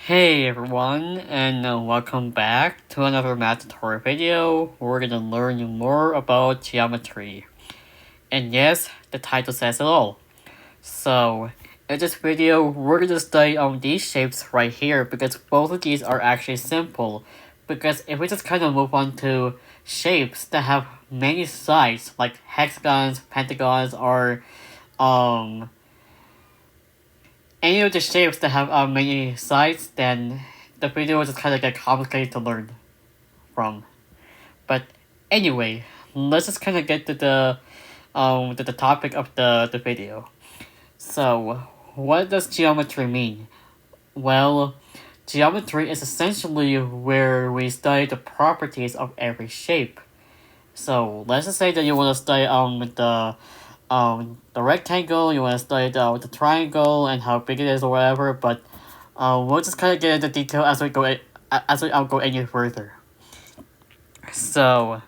Hey everyone, and welcome back to another math tutorial video. We're gonna learn more about geometry. And yes, the title says it all. So, in this video, we're gonna study on these shapes right here because both of these are actually simple. Because if we just kind of move on to shapes that have many sides, like hexagons, pentagons, or any of the shapes that have many sides, then the video will just kind of get complicated to learn from. But anyway, let's just kind of get to the topic of the video. So, what does geometry mean? Well, geometry is essentially where we study the properties of every shape. So let's just say that you want to study the rectangle, you want to study the triangle and how big it is or whatever, but we'll just kind of get into detail as we go any further. So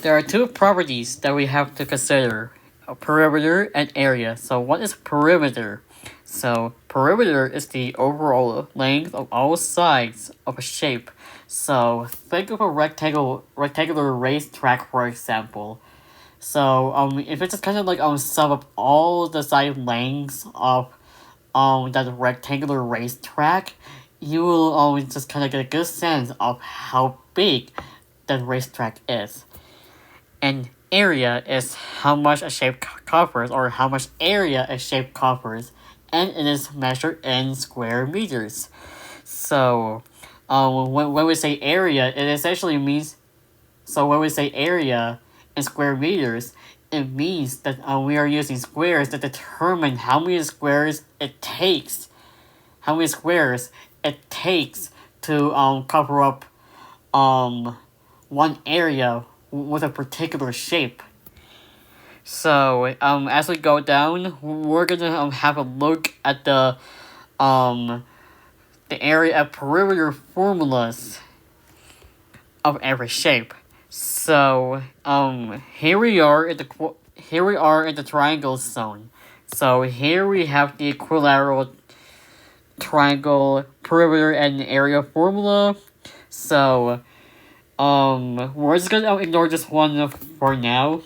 there are two properties that we have to consider: perimeter and area. So what is perimeter? So perimeter is the overall length of all sides of a shape. So think of a rectangular racetrack, for example. So if it's just kind of like sum up all the side lengths of that rectangular racetrack, you will just kind of get a good sense of how big that racetrack is. And area is how much a shape covers, or how much area a shape covers, and it is measured in square meters. So when we say area, it essentially means, so when we say area in square meters, it means that we are using squares that determine how many squares it takes to cover up one area with a particular shape. So as we go down, we're gonna have a look at the area of perimeter formulas of every shape. So here we are in the triangle zone. So here we have the equilateral triangle perimeter and area formula. So we're just gonna ignore this one for now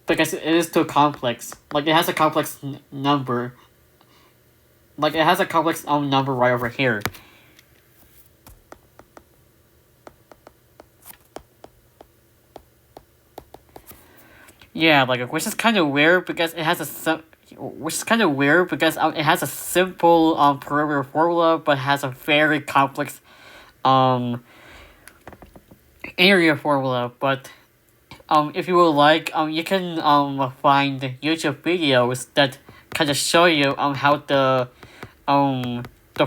because it is too complex. Like, it has a complex number. Like, it has a complex number right over here. Yeah, like, which is kind of weird because it has a it has a simple perimeter formula, but has a very complex area formula. But if you would like, you can find YouTube videos that kind of show you how the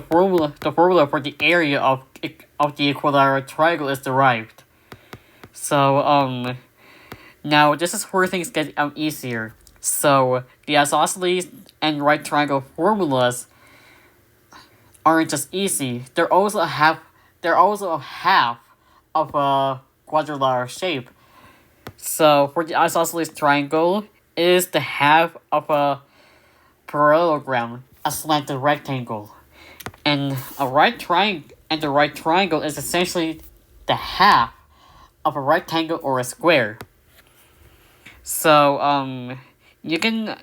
formula for the area of the equilateral triangle is derived. So now this is where things get easier. So the isosceles and right triangle formulas aren't just easy. They're also half of a quadrilateral shape. So for the isosceles triangle, it is the half of a parallelogram, a slanted rectangle. And the right triangle is essentially the half of a rectangle or a square. So you can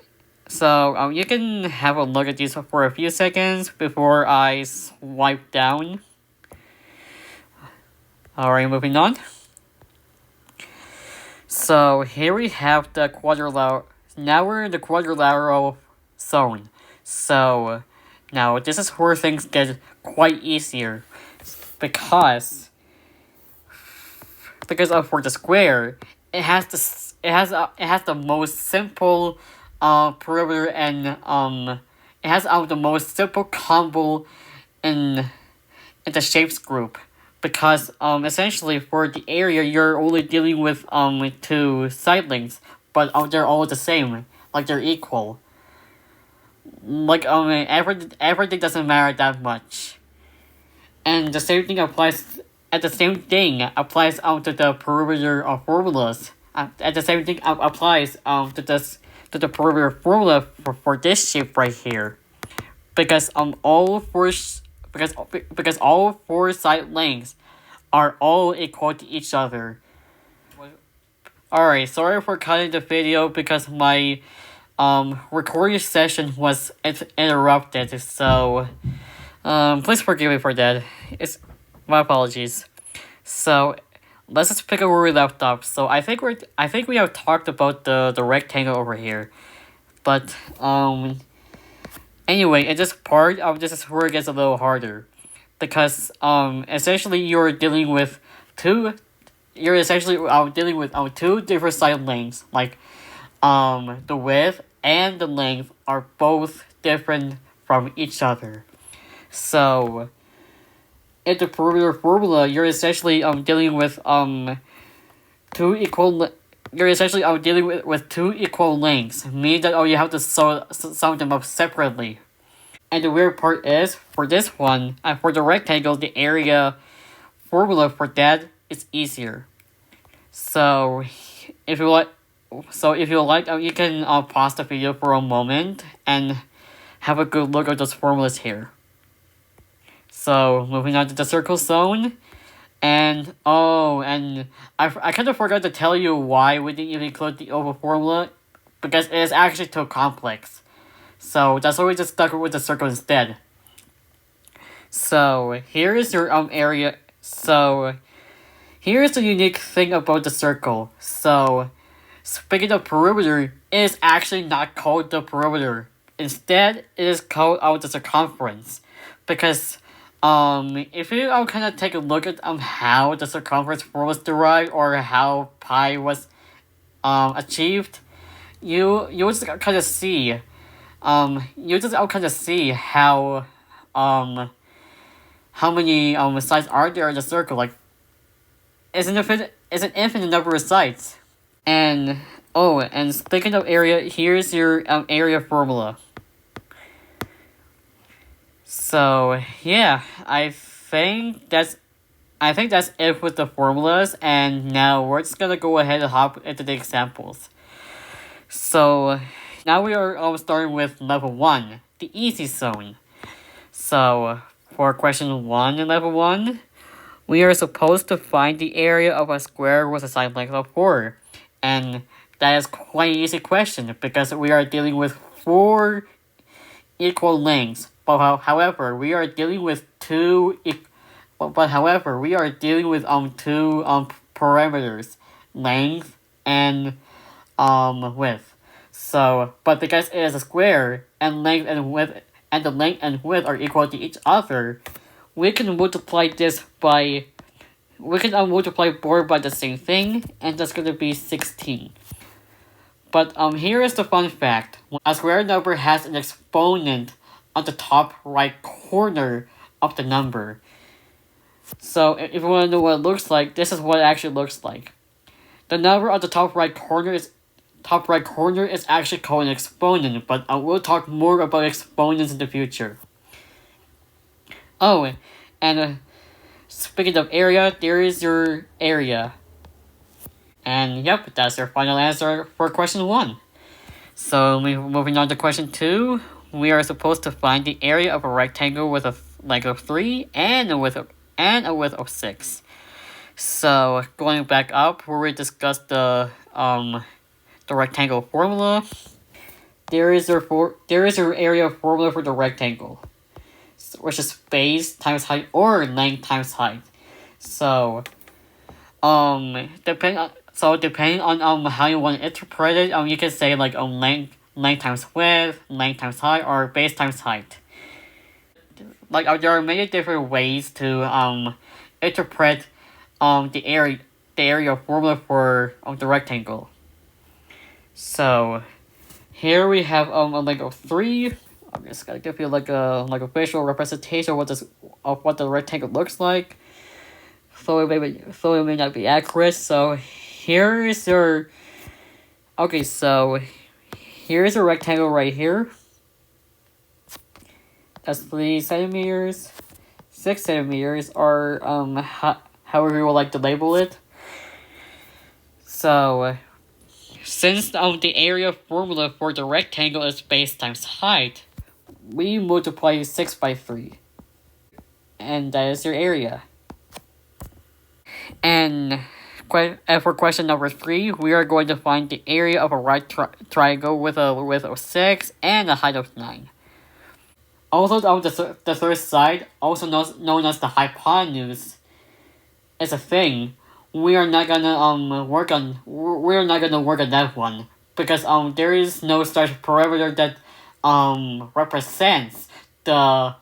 have a look at these for a few seconds before I swipe down. Alright, moving on. So here we have the quadrilateral. Now we're in the quadrilateral zone. So now this is where things get quite easier because for the square, it has the most simple perimeter, and it has the most simple combo in the shapes group, because essentially for the area you're only dealing with two side lengths, but they're all the same, like they're equal. Like everything doesn't matter that much, and the same thing applies. To the perimeter of formulas. And the same thing applies to the perimeter formula for this shape right here. because because all four side lengths are all equal to each other. Alright, sorry for cutting the video because my recording session was interrupted, so please forgive me for that. It's my apologies. So let's just pick up where we left off. So I think we have talked about the rectangle over here. But anyway, in this part this is where it gets a little harder. Because essentially you're dealing with two two different side lengths. Like the width and the length are both different from each other. So in the perimeter formula, you're essentially dealing with two equal you're essentially dealing with two equal lengths, meaning that you have to sum them up separately. And the weird part is, for this one, for the rectangle, the area formula for that is easier. So if you like, you can pause the video for a moment and have a good look at those formulas here. So moving on to the circle zone, and I kind of forgot to tell you why we didn't even include the oval formula, because it is actually too complex. So that's why we just stuck with the circle instead. So here is your area. So here's the unique thing about the circle. So speaking of perimeter, it is actually not called the perimeter. Instead, it is called the circumference, because if you kind of take a look at how the circumference was derived, or how pi was achieved, you just kind of see how many sides are there in the circle. Like it's an infinite number of sides. And speaking of area, here's your area formula. So yeah, I think that's it with the formulas, and now we're just gonna go ahead and hop into the examples. So now we are starting with level 1, the easy zone. So for question 1 in level 1, we are supposed to find the area of a square with a side length of 4. And that is quite an easy question because we are dealing with 4 equal lengths. But however, we are dealing with two parameters, length and width. So, but because it is a square and length and width and the length and width are equal to each other, we can multiply both by the same thing, and that's gonna be 16. But here is the fun fact: a square number has an exponent on the top right corner of the number. So if you want to know what it looks like, this is what it actually looks like. The number on the top right corner is actually called an exponent, but we'll talk more about exponents in the future. Oh, and speaking of area, there is your area. And yep, that's your final answer for question 1. So moving on to question 2, we are supposed to find the area of a rectangle with a length of 3 and a width of 6. So going back up where we discussed the rectangle formula, there is your area formula for the rectangle, which is base times height or length times height. So depending on how you want to interpret it, you can say like length times width, length times height, or base times height. Like there are many different ways to interpret the area formula for the rectangle. So here we have a length of 3. I'm just gonna give you like a visual representation of what the rectangle looks like. So it may not be accurate. So here's your here's a rectangle right here. That's 3 centimeters, 6 centimeters, or however you would like to label it. So since the area formula for the rectangle is base times height, we multiply 6 by 3. And that is your area. And for question number 3, we are going to find the area of a right triangle with a width of 6 and a height of 9. Also, on the third side, also known as the hypotenuse, is a thing. We are not gonna work on that one because there is no such parameter that represents the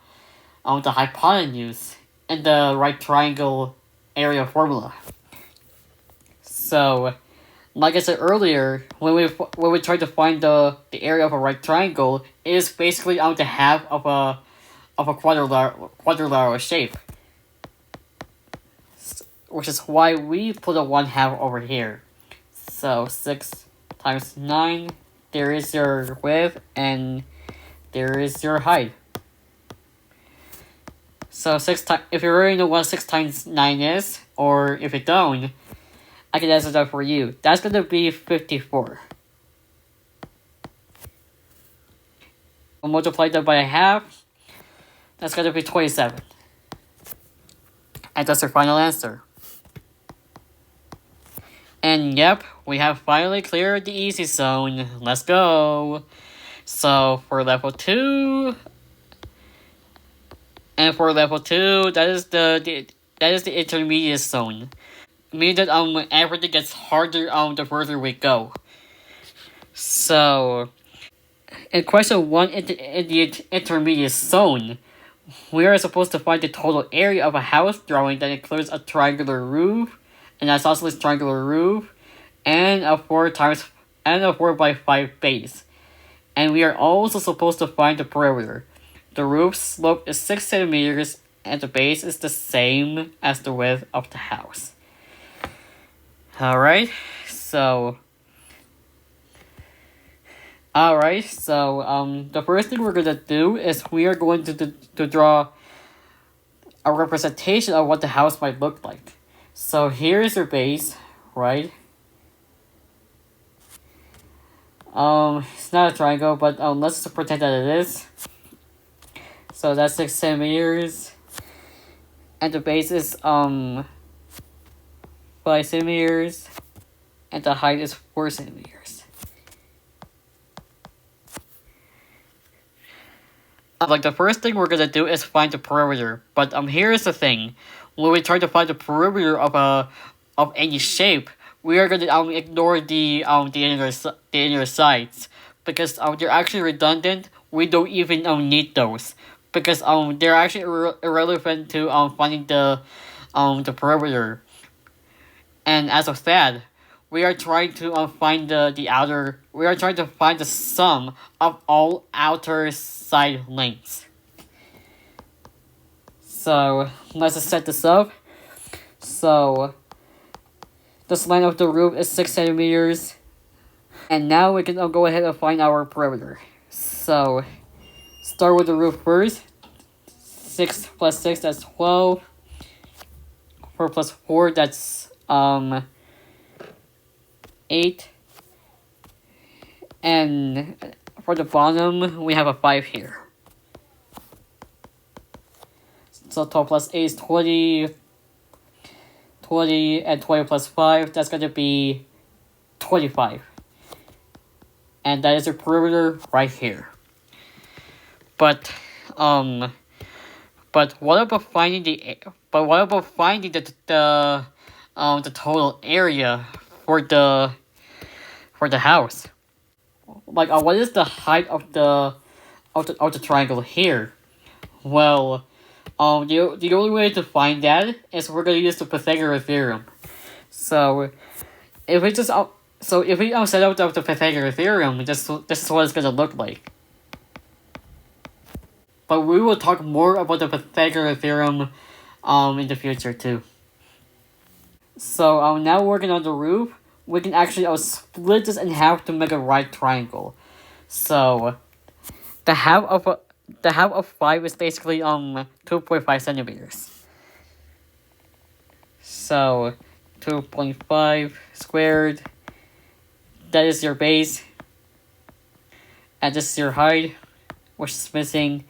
hypotenuse in the right triangle area formula. So, like I said earlier, when we try to find the area of a right triangle, it is basically the half of a quadrilateral shape, which is why we put a 1/2 over here. So 6 times 9, there is your width, and there is your height. So if you already know what 6 times 9 is, or if you don't, I can answer that for you. That's going to be 54. I'll multiply that by a half. That's going to be 27. And that's our final answer. And yep, we have finally cleared the easy zone. Let's go. So for level 2, and for level 2, that is the intermediate zone. Meaning that everything gets harder the further we go. So in question 1 in the intermediate zone, we are supposed to find the total area of a house drawing that includes a triangular roof, an isosceles triangular roof, and a 4 by 5 base. And we are also supposed to find the perimeter. The roof slope is 6 centimeters, and the base is the same as the width of the house. Alright, so the first thing we're gonna do is we are going to draw a representation of what the house might look like. So here is your base, right? It's not a triangle, but let's just pretend that it is. So that's 6 centimeters, and the base is 5 centimeters, and the height is 4 centimeters. Like the first thing we're gonna do is find the perimeter, but here's the thing: when we try to find the perimeter of any shape, we are gonna ignore the inner sides because they're actually redundant. We don't even need those because they're actually irrelevant to finding the perimeter. And as of that, we are trying to find the outer. We are trying to find the sum of all outer side lengths. So let's just set this up. So this line of the roof is 6 centimeters, and now we can go ahead and find our perimeter. So start with the roof first. 6 plus 6, that's 12. 4 plus 4, that's 8. And for the bottom, we have a 5 here. So 12 plus 8 is 20. 20 and 20 plus 5, that's going to be 25. And that is your perimeter right here. But what about finding the total area for the house? Like what is the height of the triangle here? Well, the only way to find that is we're gonna use the Pythagorean theorem. So if we set up the Pythagorean theorem, this is what it's gonna look like. But we will talk more about the Pythagorean theorem in the future too. So now working on the roof, we can actually split this in half to make a right triangle. So the half of 5 is basically 2.5 centimeters. So 2.5 squared, that is your base, and this is your height, which is missing,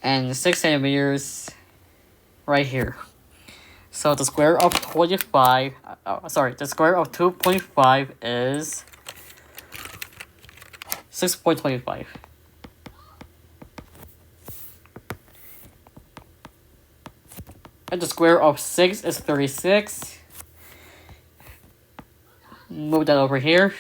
and 6 centimeters right here. So the square of 25, the square of 2.5 is 6.25. And the square of 6 is 36. Move that over here.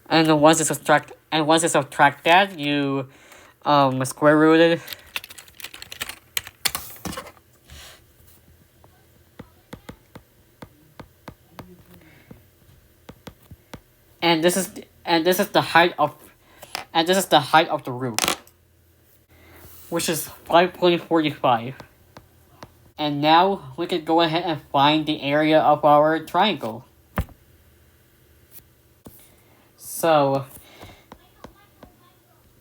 And once you subtract that, you square root it. And this is the height of the roof, which is 5.45. And now we can go ahead and find the area of our triangle. So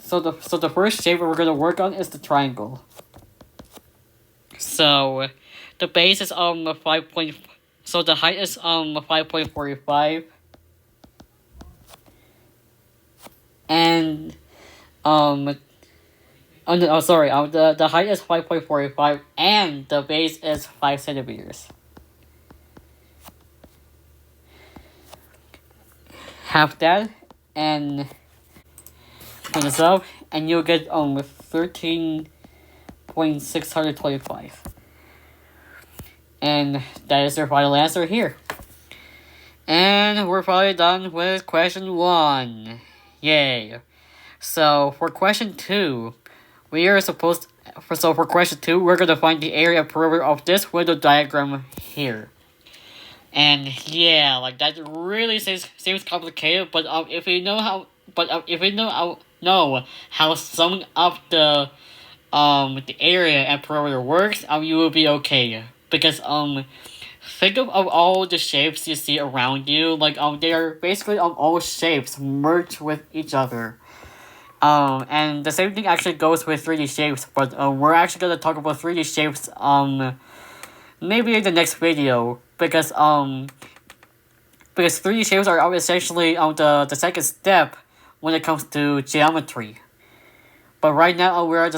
the first shape we're gonna work on is the triangle. So the base is 5. So the height is 5.45. And the height is 5.45 and the base is 5 centimeters. Half that and put this up and you'll get 13.625. And that is your final answer here. And we're finally done with question 1. Yay. So for question 2, for question 2, we're gonna find the area perimeter of this window diagram here. And yeah, like that really seems complicated, but if you know how summing up the area and perimeter works, you will be okay. Because think of all the shapes you see around you, like they are basically all shapes merged with each other. And the same thing actually goes with 3D shapes, but we're actually gonna talk about 3D shapes maybe in the next video, because 3D shapes are essentially the second step when it comes to geometry. But right now we are at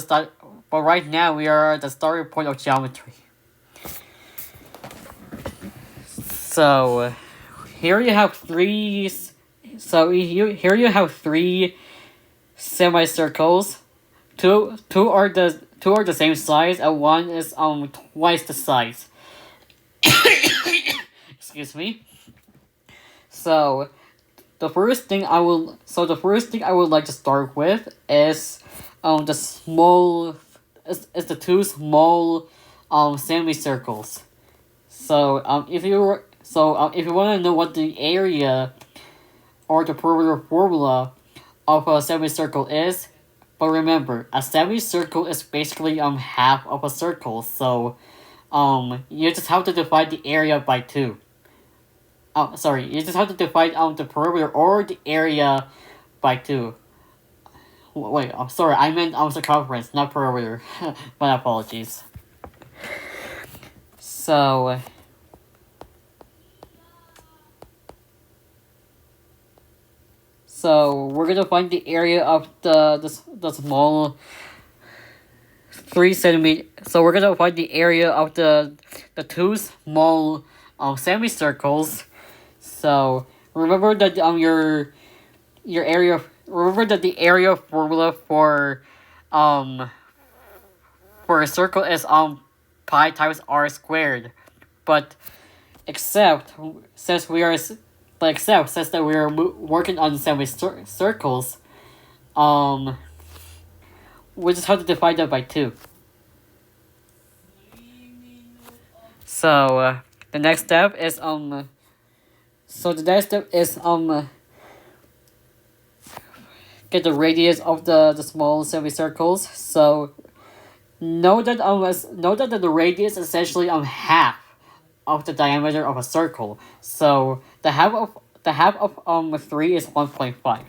the starting point of geometry. So here you have three semicircles. Two are the same size, and one is twice the size. Excuse me. So the first thing I would like to start with is the two small semicircles. So if you want to know what the area or the perimeter formula of a semicircle is, but remember, a semicircle is basically half of a circle, so you just have to divide the area by 2. You just have to divide the perimeter or the area by 2. Wait, I'm sorry, I meant circumference, not perimeter. My apologies. So we're gonna find the area of the small 3 centimeter. So we're gonna find the area of the two small semicircles. So remember that your area. Remember that the area formula for a circle is pi times r squared, but except since we are working on semicircles, we just have to divide that by 2. So the next step is get the radius of the small semicircles. So know that the radius is essentially half of the diameter of a circle. So the half of 3 is 1.5.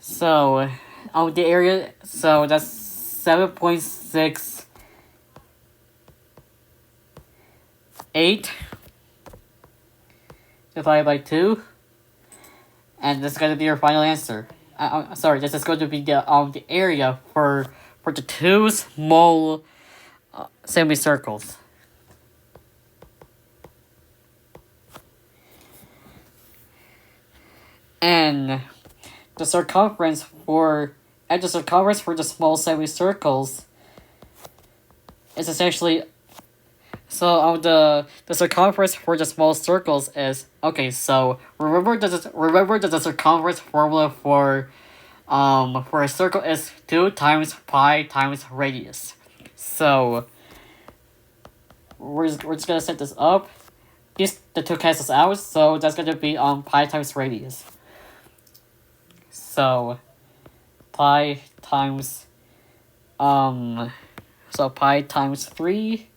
So, the area, so that's 7.68 divided by 2, and this is going to be your final answer. Sorry, this is going to be the area for the two small semicircles. And the circumference for the small semicircles is essentially the circumference for the small circles is okay. So remember that the circumference formula for a circle is 2 times pi times radius. So we're just gonna set this up. The two cancels out, so that's gonna be pi times radius. So pi times pi times 3,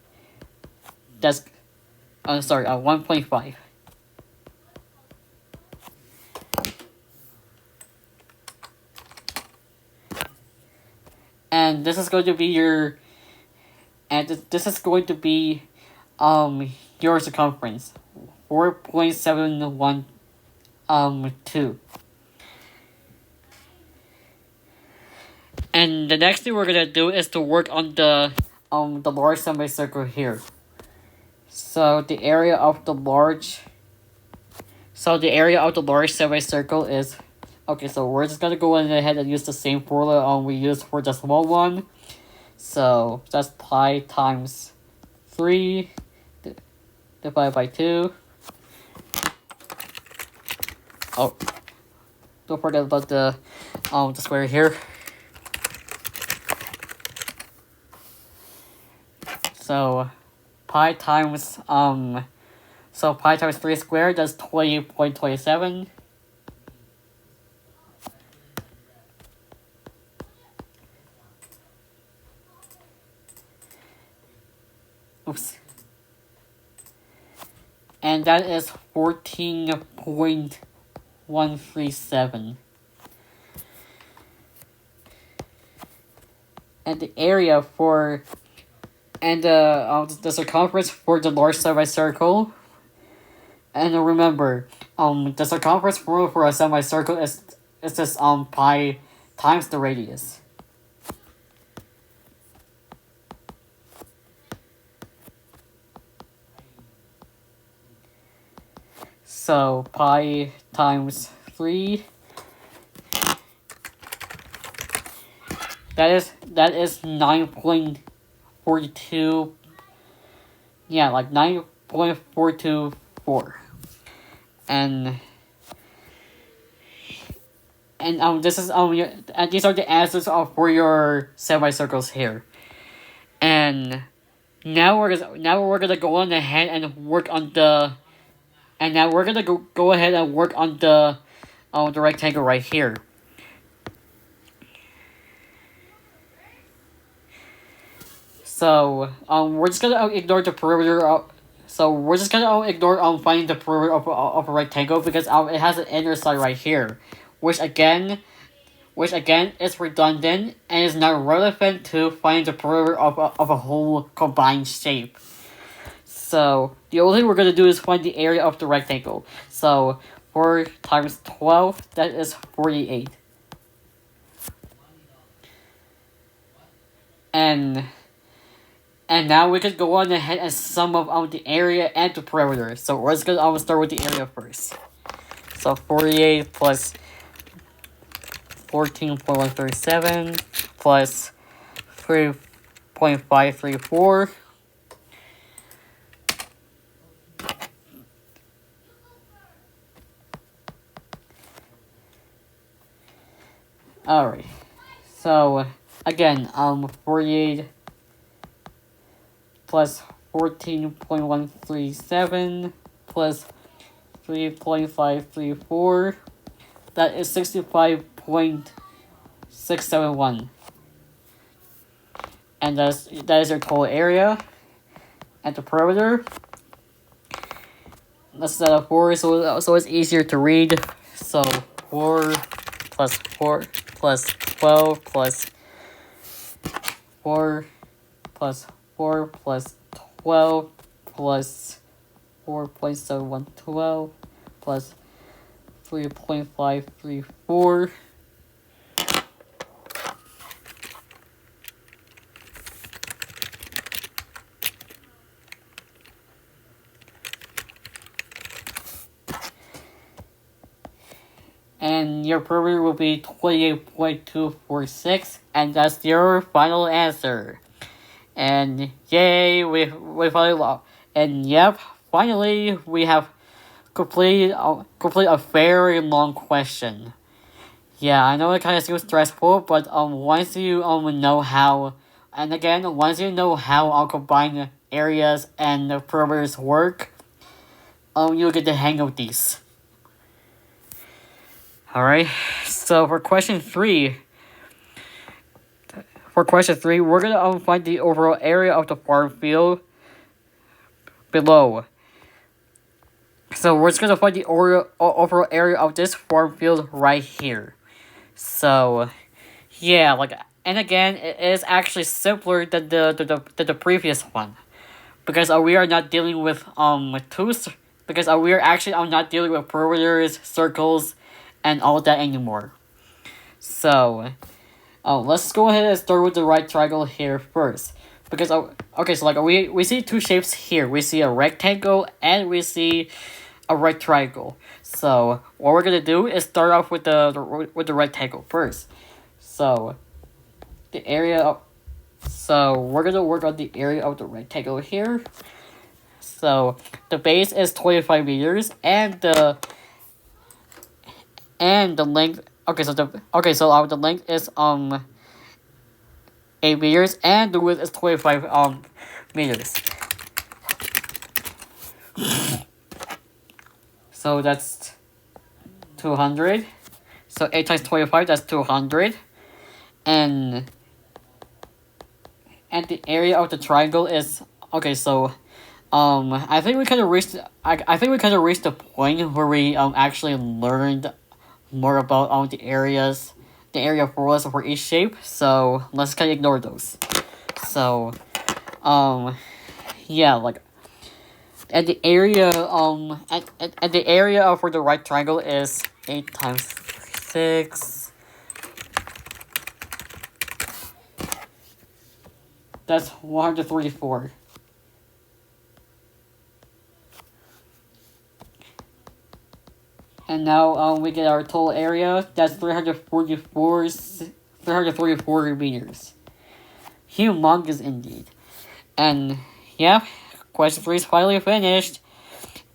that's 1.5. And this is going to be your your circumference, 4.712. And the next thing we're gonna do is to work on the large semicircle here. So the area of the large semicircle is okay. So we're just gonna go ahead and use the same formula we used for the small one. So that's pi times 3 divided by 2. Oh, don't forget about the square here. So pi times 3 squared, that's 20.27. Oops. And that is 14.137. And the area for the circumference for the large semicircle. And remember, the circumference for a semicircle is just pi times the radius. So pi times 3. That is 9.42. Yeah, like 9.424. And this is and these are the answers for your semicircles here. And now we're gonna go on ahead and work on the the rectangle right here. So we're just gonna ignore the perimeter. So we're just gonna ignore finding the perimeter of a rectangle because it has an inner side right here, which again is redundant and is not relevant to finding the perimeter of a whole combined shape. So the only thing we're gonna do is find the area of the rectangle. So 4 times 12, that is 48. And now we could go on ahead and sum up the area and the perimeter. So we're just gonna start with the area first. So 48 plus 14.137 plus 3.534. Alright. So again, 48 plus 14.137 plus 3.534. That is 65.671. And that is your total area. And the perimeter, let's set up 4 so it's easier to read. So 4 plus 4 plus 12 plus 4 plus 4 plus 12 plus 4.7112 plus 3.534. And your perimeter will be 28.246, and that's your final answer. And yay, we finally and yep, finally we have completed a very long question. Yeah, I know it kind of seems stressful, but once you know how, and again, once you know how I'll combine areas and the perimeters work, you'll get the hang of these. Alright, so for question 3, we're gonna find the overall area of the farm field below. So we're just gonna find the overall area of this farm field right here. So, yeah, and again, it is actually simpler than the previous one, because we are not dealing with because we are actually not dealing with perimeters, circles, and all that anymore. So, let's go ahead and start with the right triangle here first. Because, okay, so we see two shapes here. We see a rectangle and we see a right triangle. So, what we're gonna do is start off with the rectangle first. So, we're gonna work on the area of the rectangle here. So, the base is 25 meters and the length. The length is 8 meters and the width is 25 meters. So that's 200. So 8 times 25, that's 200. And the area of the triangle is I think we kind of reached the point where we actually learned more about the area formulas for each shape. So let's kind of ignore those. So yeah, and the area and the area for the right triangle is 8 times 6. That's 134. And now we get our total area. That's 344 meters. Humongous indeed. And yeah, question 3 is finally finished.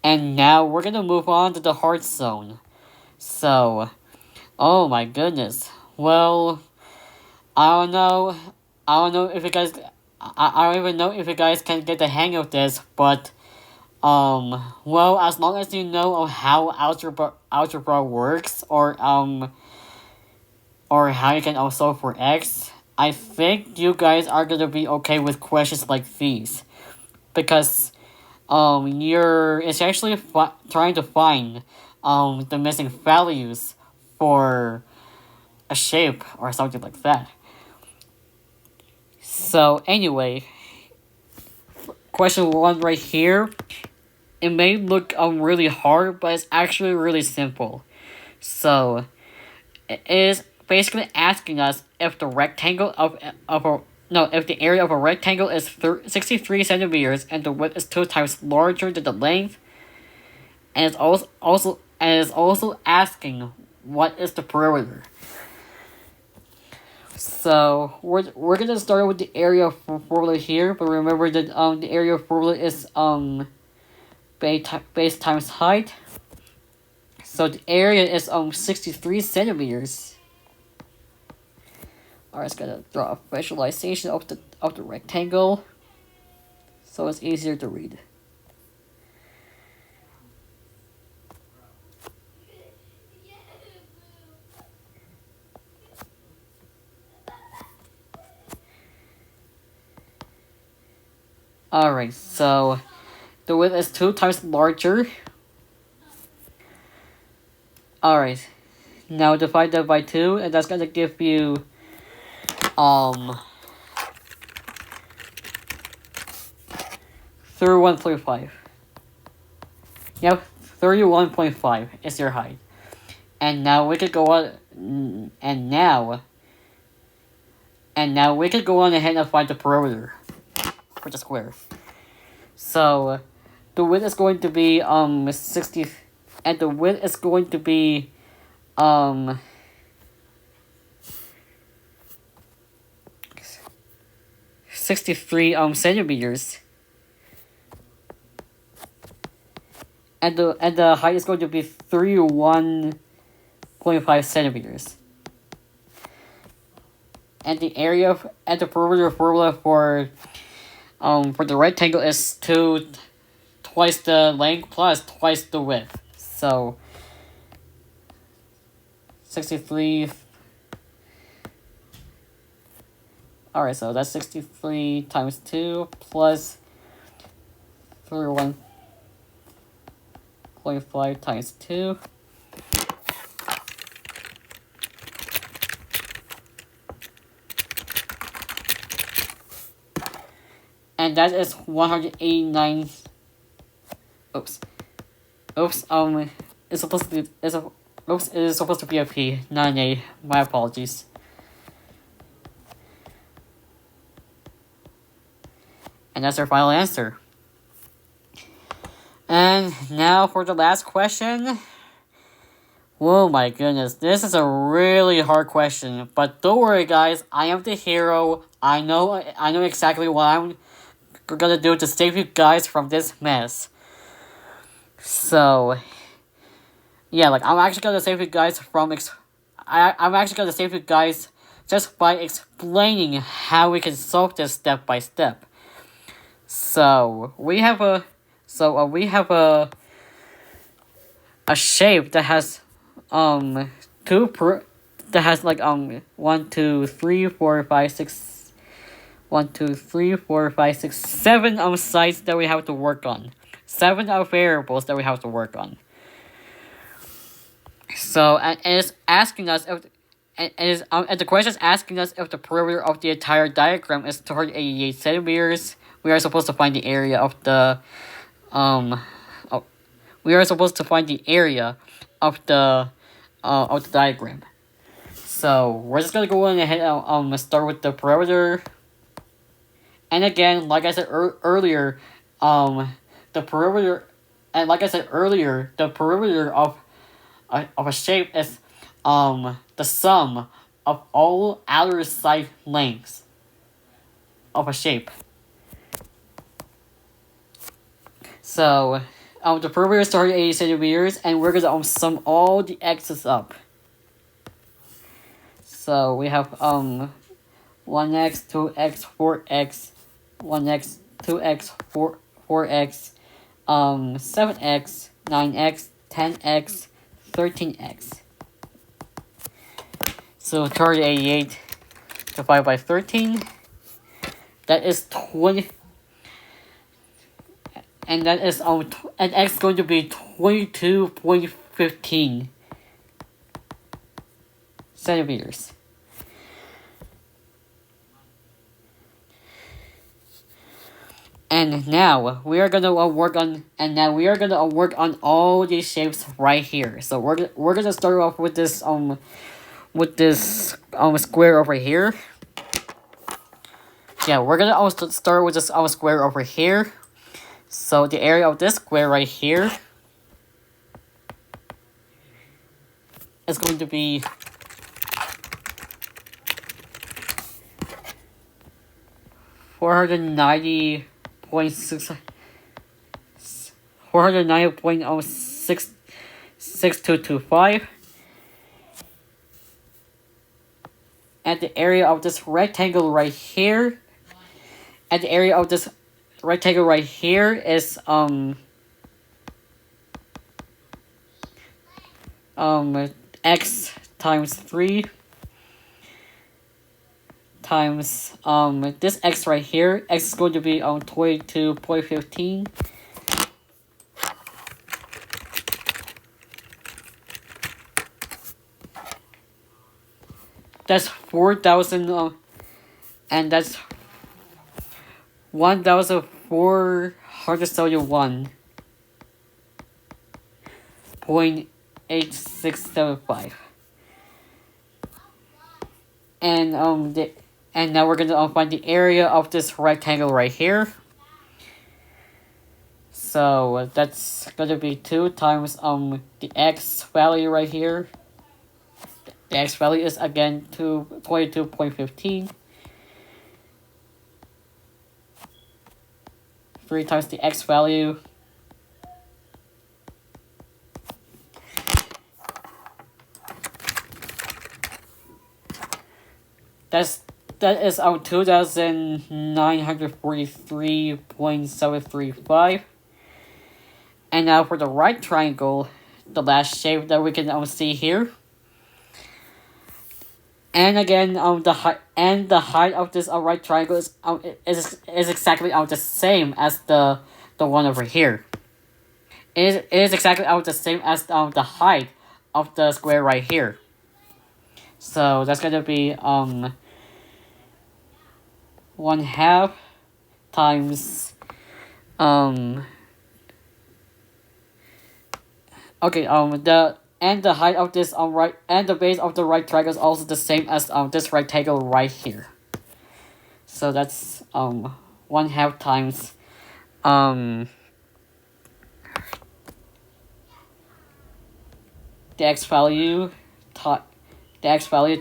And now we're gonna move on to the hard zone. So, oh my goodness. Well, I don't know if you guys. I don't even know if you guys can get the hang of this, but well, as long as you know how algebra works, or how you can solve for x, I think you guys are gonna be okay with questions like these, because you're essentially trying to find the missing values for a shape or something like that. So anyway, question 1 right here. It may look really hard, but it's actually really simple. So it is basically asking us if the rectangle if the area of a rectangle is 63 centimeters and the width is 2 times larger than the length, and it's also asking what is the perimeter. So we're gonna start with the area formula here, but remember that the area formula is base times height. So the area is 63 centimeters. Alright, just gotta draw a visualization of the rectangle, so it's easier to read. Alright, so the width is 2 times larger. Alright, Now divide that by 2, and that's gonna give you 31.5. Yep, 31.5 is your height. And now we could go on, and now we could go on ahead and find the perimeter for the square. So the width is going to be 60, and the width is going to be 63 centimeters. And the height is going to be 31.5 centimeters. And the area and the perimeter formula for the rectangle is twice the length plus twice the width. So 63. Alright, so that's 63 times 2 plus 31.5 times 2. And that is 189. Oops. It's supposed to be. It is supposed to be a P, not an A. My apologies. And that's our final answer. And now for the last question. Oh my goodness, this is a really hard question. But don't worry, guys. I am the hero. I know exactly what I'm gonna do to save you guys from this mess. So, yeah, like I'm actually gonna save you guys from I'm actually gonna save you guys just by explaining how we can solve this step by step. So we have a shape that has that has like 1, 2, 3, 4, 5, 6 1, 2, 3, 4, 5, 6, 7 sites that we have to work on. 7 variables that we have to work on. So and it's asking us if and the question is asking us if the perimeter of the entire diagram is 288 centimeters. We are supposed to find the area of the we are supposed to find the area of the diagram. So we're just gonna go on ahead and start with the perimeter. And again, like I said earlier, the perimeter of a shape is the sum of all outer side lengths of a shape. So the perimeter is 280 centimeters, and we're gonna sum all the x's up. So we have 1x, 2x, 4x, 1x, 2x, 4x, 7x, 9x, 10x, 13x. So 288 divided by 13. That is 20. And that is and x is going to be 22.15 centimeters. And now we are gonna work on all these shapes right here. So we're gonna start off with this square over here. Yeah, we're gonna also start with this square over here. So the area of this square right here is going to be 490.6225. And the area of this rectangle right here, and the area of this rectangle right here is x times 3 times this x right here. X is going to be 22.15. that's 4,000 and that's 1,471.8675. And now we're gonna find the area of this rectangle right here. So that's gonna be 2 times the x value right here. The x value is again 22.15. 3 times the x value. That is 2,943.735. And now for the right triangle, the last shape that we can see here. And again, the height of this right triangle is exactly the same as the one over here. It is exactly the same as the height of the square right here. So that's gonna be 1/2 times okay, the height of this right, and the base of the right triangle is also the same as this rectangle right here. So that's 1/2 times the x value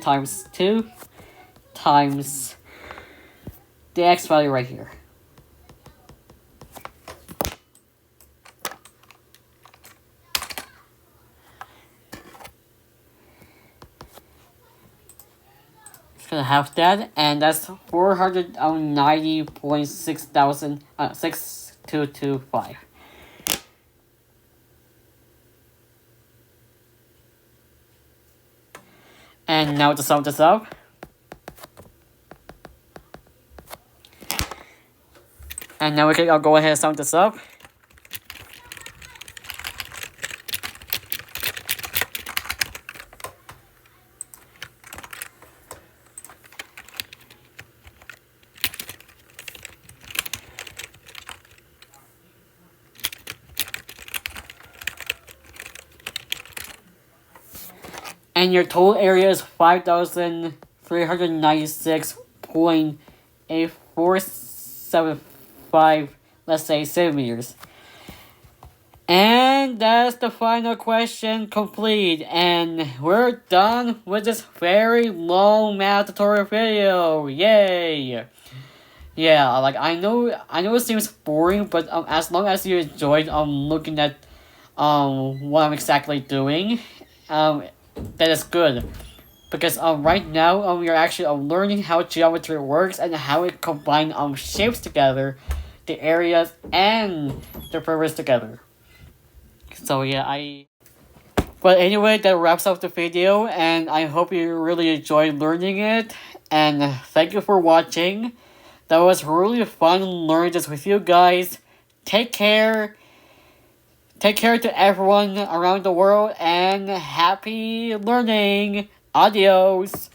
times 2 times the x value right here. Gonna have that, and that's 490.6225. And now to sum this up. And now we can go ahead and sum this up. And your total area is 5,396.8475, let's say, centimeters. And that's the final question complete. And we're done with this very long math tutorial video. Yay! Yeah, like I know it seems boring, but as long as you enjoyed looking at what I'm exactly doing, that is good. Because right now we are actually learning how geometry works and how it combines shapes together, the areas and the perimeters together. So yeah, but anyway, that wraps up the video, and I hope you really enjoyed learning it, and thank you for watching. That was really fun learning this with you guys. Take care. Take care to everyone around the world, and happy learning. Adios.